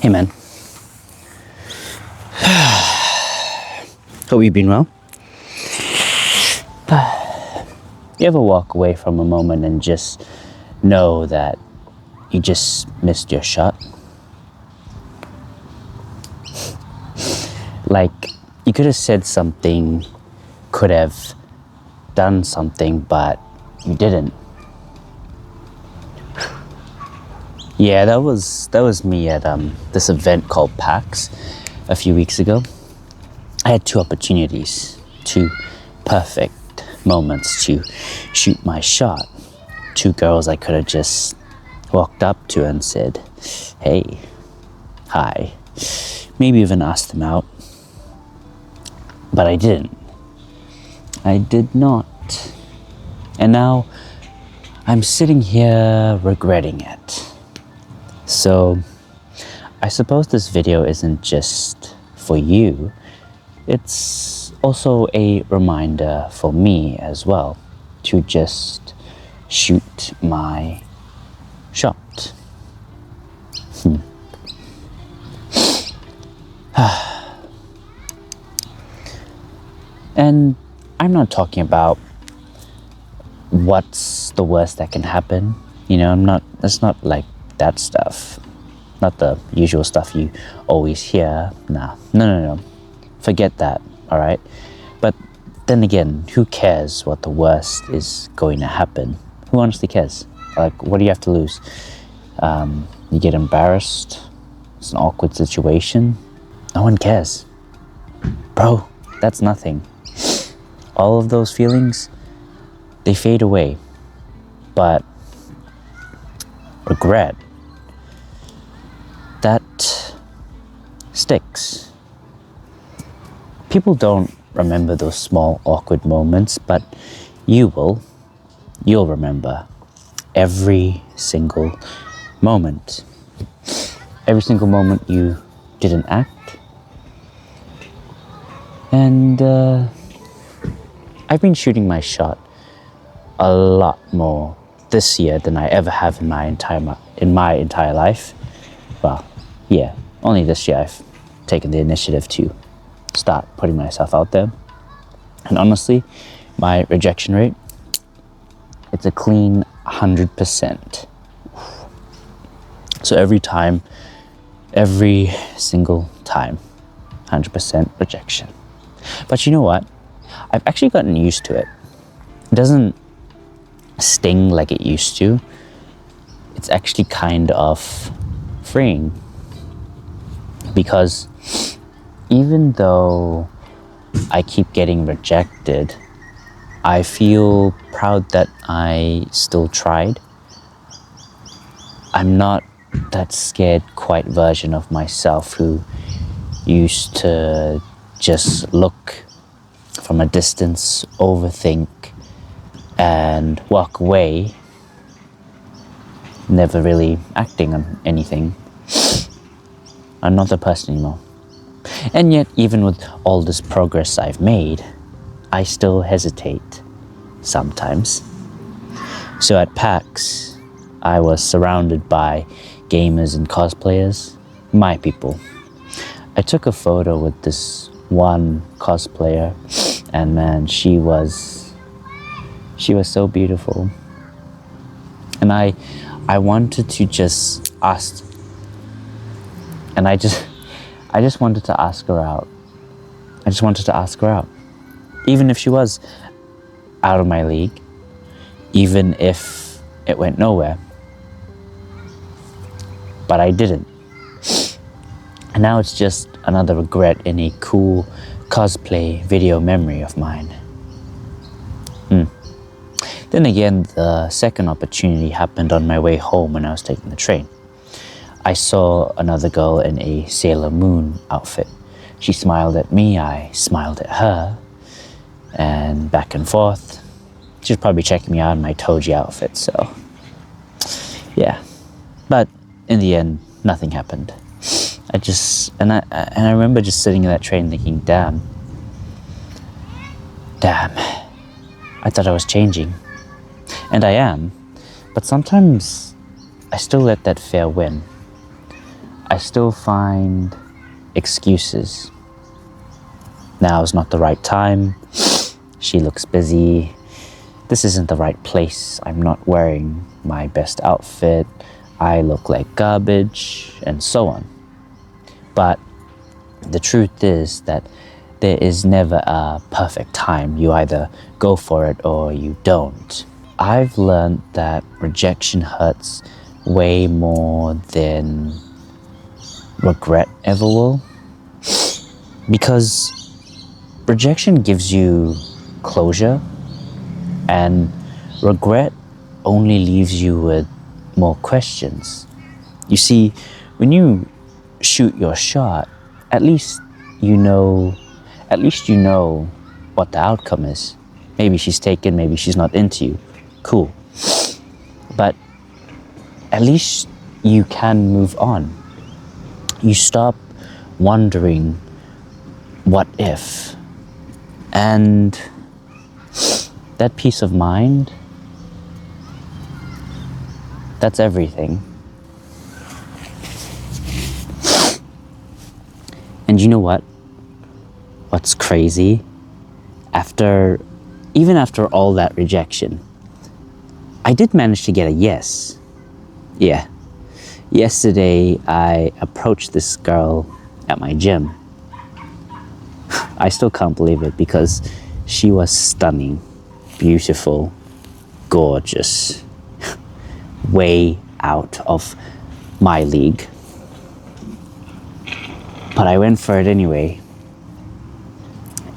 Hey man. Hope you've been well. You ever walk away from a moment and just know that you just missed your shot? Like, you could have said something, could have done something, but you didn't. Yeah, that was me at this event called PAX a few weeks ago. I had two opportunities, two perfect moments to shoot my shot. Two girls I could have just walked up to and said, hey, hi, maybe even asked them out. But I didn't. I did not. And now I'm sitting here regretting it. So I suppose this video isn't just for you. It's also a reminder for me as well to just shoot my shot. And I'm not talking about what's the worst that can happen. You know, it's not like that stuff. Not the usual stuff you always hear. No. Forget that, all right? But then again, who cares what the worst is going to happen? Who honestly cares? Like, what do you have to lose? You get embarrassed. It's an awkward situation. No one cares. Bro, that's nothing. All of those feelings, they fade away. But regret, that sticks. People don't remember those small awkward moments, but you'll remember every single moment. Every single moment you didn't act. And I've been shooting my shot a lot more this year than I ever have in my entire life. Well, yeah, only this year I've taken the initiative to start putting myself out there. And honestly, my rejection rate, it's a clean 100%. So every single time, 100% rejection. But you know what? I've actually gotten used to it. It doesn't sting like it used to. It's actually kind of freeing. Because even though I keep getting rejected, I feel proud that I still tried. I'm not that scared quiet version of myself who used to just look from a distance, overthink, and walk away, never really acting on anything. I'm not the person anymore. And yet, even with all this progress I've made, I still hesitate sometimes. So at PAX, I was surrounded by gamers and cosplayers, my people. I took a photo with this one cosplayer, and man, she was so beautiful. And I wanted to just ask, and I just wanted to ask her out. I just wanted to ask her out. Even if she was out of my league, even if it went nowhere. But I didn't. And now it's just another regret in a cool cosplay video memory of mine. Then again, the second opportunity happened on my way home when I was taking the train. I saw another girl in a Sailor Moon outfit. She smiled at me, I smiled at her, and back and forth. She was probably checking me out in my Toji outfit, so yeah. But in the end, nothing happened. I remember just sitting in that train thinking, damn, I thought I was changing. And I am, but sometimes I still let that fear win. I still find excuses. Now is not the right time. She looks busy. This isn't the right place. I'm not wearing my best outfit. I look like garbage, and so on. But the truth is that there is never a perfect time. You either go for it or you don't. I've learned that rejection hurts way more than regret ever will. Because rejection gives you closure, and regret only leaves you with more questions. You see, when you shoot your shot, at least you know what the outcome is. Maybe she's taken, maybe she's not into you. Cool. But at least you can move on. You stop wondering, what if? And that peace of mind, that's everything. And you know what? What's crazy? Even after all that rejection, I did manage to get a yes. Yeah. Yesterday, I approached this girl at my gym. I still can't believe it because she was stunning, beautiful, gorgeous, way out of my league. But I went for it anyway.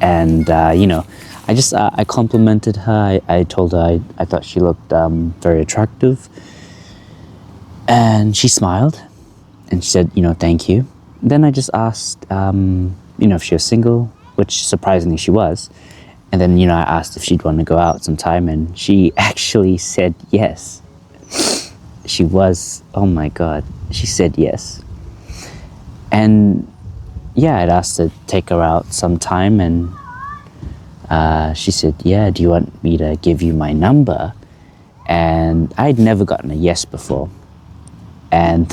And, I complimented her. I told her I thought she looked very attractive. And she smiled and she said, thank you. Then I just asked, if she was single, which surprisingly she was. And then, I asked if she'd want to go out sometime, and she actually said yes. She was, oh my God, she said yes. And yeah, I'd asked to take her out sometime, and she said, yeah, do you want me to give you my number? And I'd never gotten a yes before. And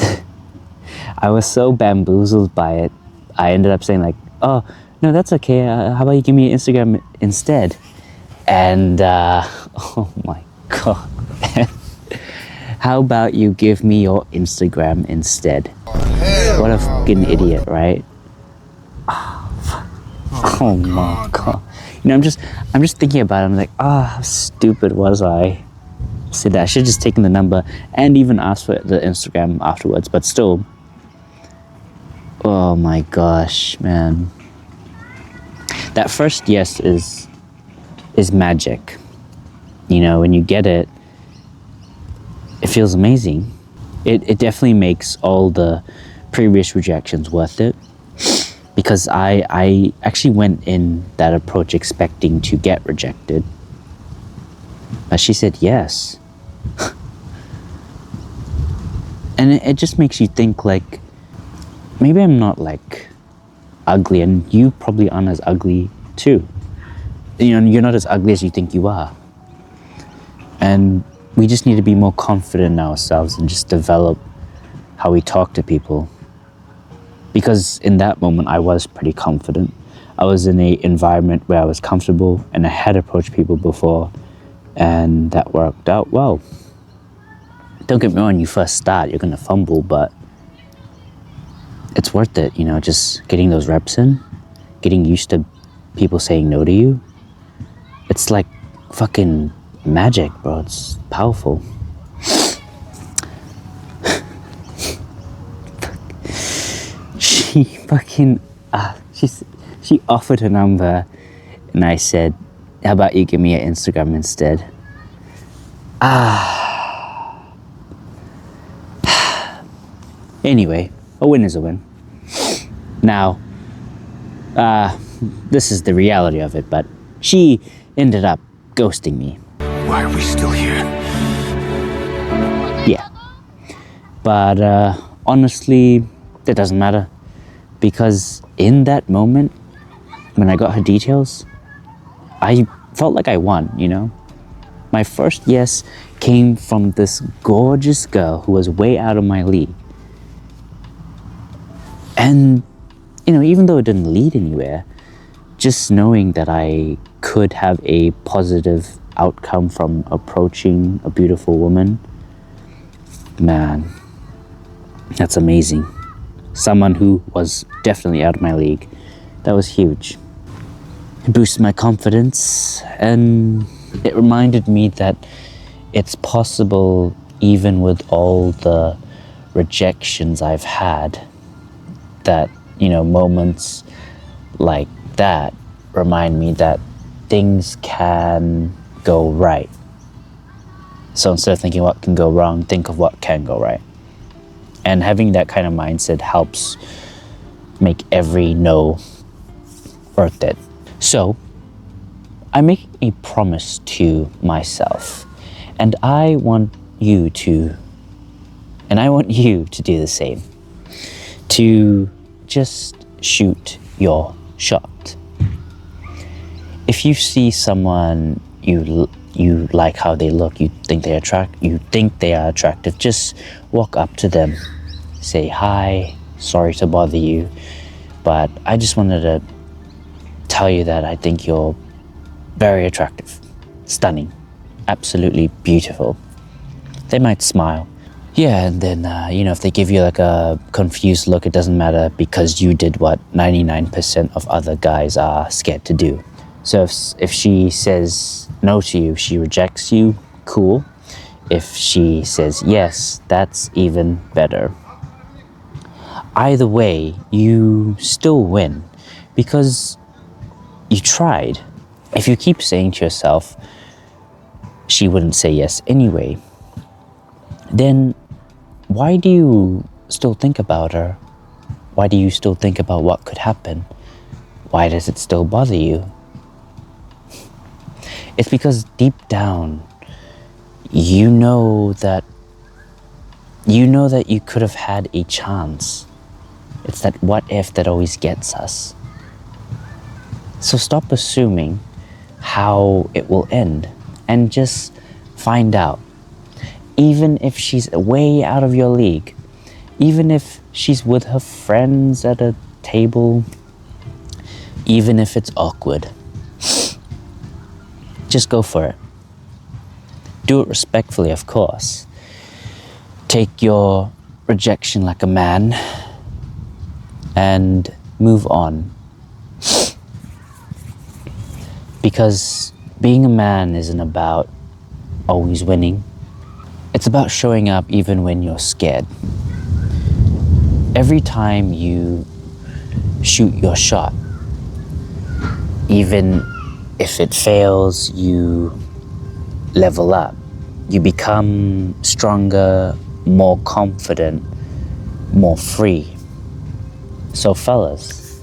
I was so bamboozled by it, I ended up saying like, oh, no, that's okay. How about you give me your Instagram instead? And, oh my God. How about you give me your Instagram instead? What a fucking idiot, right? Oh my God. I'm just thinking about it. I'm like, how stupid was I? Said that I should have just taken the number and even asked for the Instagram afterwards, but still. Oh my gosh, man. That first yes is magic. When you get it, it feels amazing. It definitely makes all the previous rejections worth it. Because I actually went in that approach expecting to get rejected. But she said yes. And it just makes you think like, maybe I'm not like ugly, and you probably aren't as ugly too. You're not as ugly as you think you are. And we just need to be more confident in ourselves and just develop how we talk to people. Because in that moment, I was pretty confident. I was in an environment where I was comfortable, and I had approached people before, and that worked out well. Don't get me wrong, when you first start, you're gonna fumble, but it's worth it, just getting those reps in, getting used to people saying no to you. It's like fucking magic, bro. It's powerful. She fucking, she offered her number, and I said, how about you give me your Instagram instead? Anyway, a win is a win. Now, this is the reality of it, but she ended up ghosting me. Why are we still here? Yeah. But honestly, that doesn't matter. Because in that moment, when I got her details, I felt like I won, My first yes came from this gorgeous girl who was way out of my league. And, even though it didn't lead anywhere, just knowing that I could have a positive outcome from approaching a beautiful woman, man, that's amazing. Someone who was definitely out of my league. That was huge. It boosted my confidence, and it reminded me that it's possible, even with all the rejections I've had, that, moments like that remind me that things can go right. So instead of thinking what can go wrong, think of what can go right. And having that kind of mindset helps make every no worth it. So I make a promise to myself, and I want you to do the same. To just shoot your shot. If you see someone you like how they look, you think they are attractive, just walk up to them, say hi, sorry to bother you, but I just wanted to tell you that I think you're very attractive, stunning, absolutely beautiful. They might smile. Yeah, and then, if they give you like a confused look, it doesn't matter, because you did what 99% of other guys are scared to do. So if she says no to you, she rejects you, cool. If she says yes, that's even better. Either way, you still win, because you tried. If you keep saying to yourself, she wouldn't say yes anyway, then why do you still think about her? Why do you still think about what could happen? Why does it still bother you? It's because deep down, you know that you could have had a chance. It's that what if that always gets us. So stop assuming how it will end and just find out. Even if she's way out of your league, even if she's with her friends at a table, even if it's awkward, just go for it. Do it respectfully, of course. Take your rejection like a man and move on. Because being a man isn't about always winning. It's about showing up even when you're scared. Every time you shoot your shot, even if it fails, you level up. You become stronger, more confident, more free. So fellas,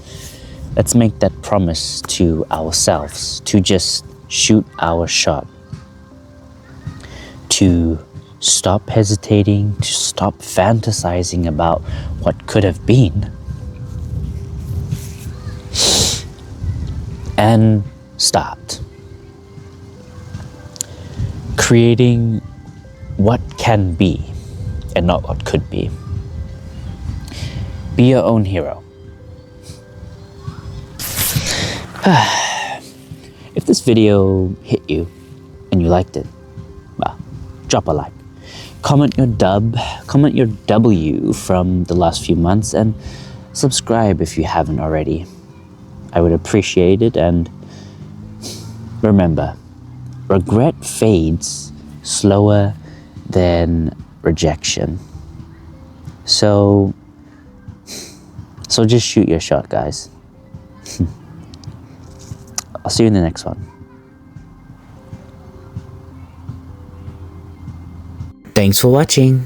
let's make that promise to ourselves to just shoot our shot. To stop hesitating, to stop fantasizing about what could have been. And start creating what can be and not what could be. Be your own hero. If this video hit you and you liked it, well, drop a like. Comment your W from the last few months, and subscribe if you haven't already. I would appreciate it, and remember, regret fades slower than rejection. So just shoot your shot, guys. I'll see you in the next one. Thanks for watching.